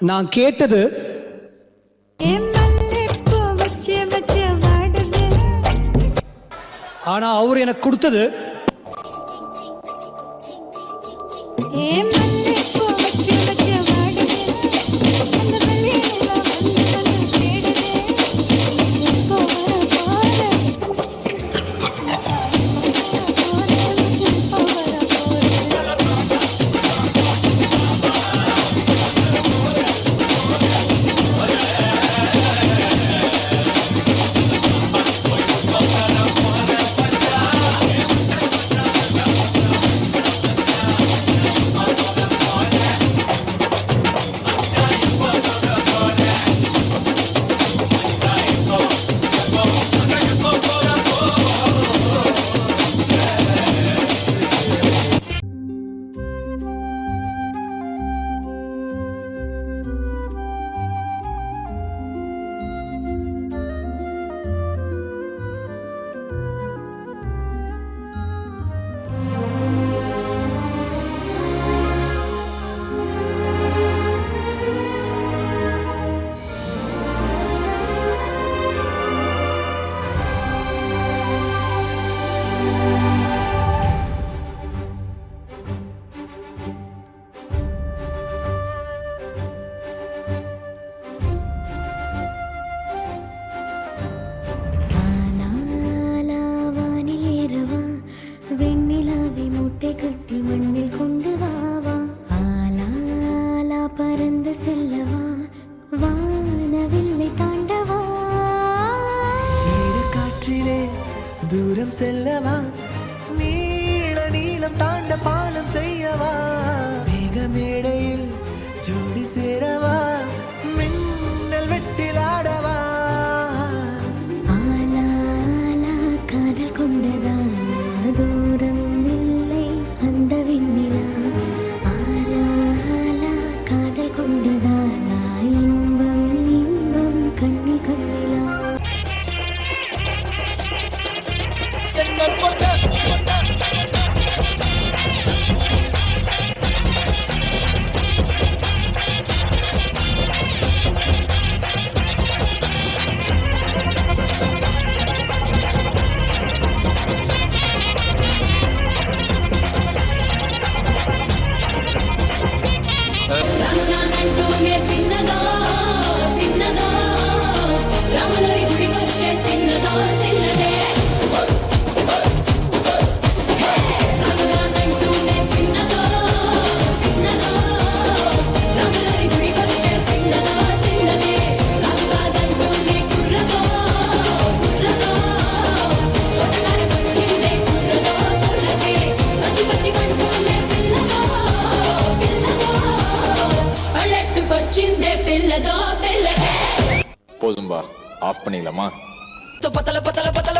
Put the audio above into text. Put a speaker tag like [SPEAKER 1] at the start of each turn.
[SPEAKER 1] நான் கேட்டது ஆனா அவர் எனக்கு கொடுத்தது
[SPEAKER 2] கட்டி மண்ணில் கொண்டு வாவா ஆலாலா பறந்து செல்லவா வானவில்லை தாண்டவா
[SPEAKER 3] காற்றிலே தூரம் செல்லவா நீள நீளம் தாண்ட பாலம் செய்யவா மேகமேடையில் ஜோடி சேரவா மின்னல் வெட்டில் ஆடவா
[SPEAKER 2] ஆலாலா காதல் கொண்டதானா தூரம் இல்லை அந்த விண்ணிலா ஆலாலா காதல் கொண்டதானா இன்பம் இன்பம் கண்ணில் கண்ணிலா
[SPEAKER 4] போதும்பா, ஆஃப் பண்ணிடலாமா?
[SPEAKER 3] பத்தல பத்தல பத்தல